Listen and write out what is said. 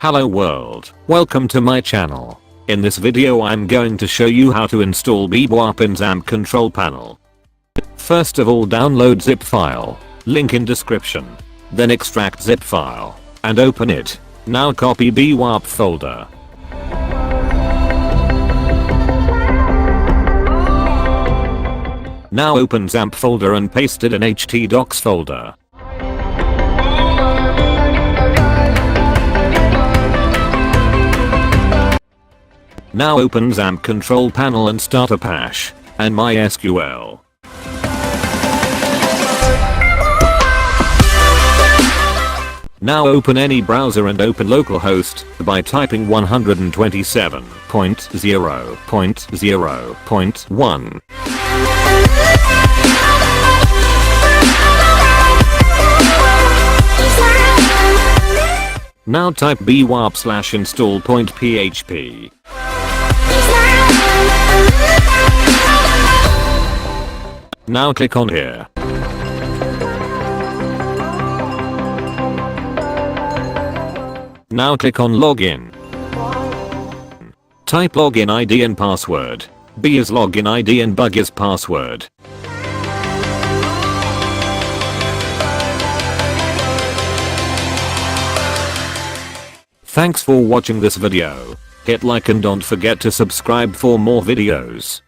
Hello world, welcome to my channel. In this video I'm going to show you how to install bWAPP in Xampp control panel. First of all, download zip file, link in description. Then extract zip file and open it. Now copy bWAPP folder. Now open Xampp folder and paste it in htdocs folder. Now open Xampp control panel and start Apache and MySQL. Now open any browser and open localhost by typing 127.0.0.1. Now type bWAPP/install.php. Now click on here. Now click on login. Type login ID and password. B is login ID and bug is password. Thanks for watching this video. Hit like and don't forget to subscribe for more videos.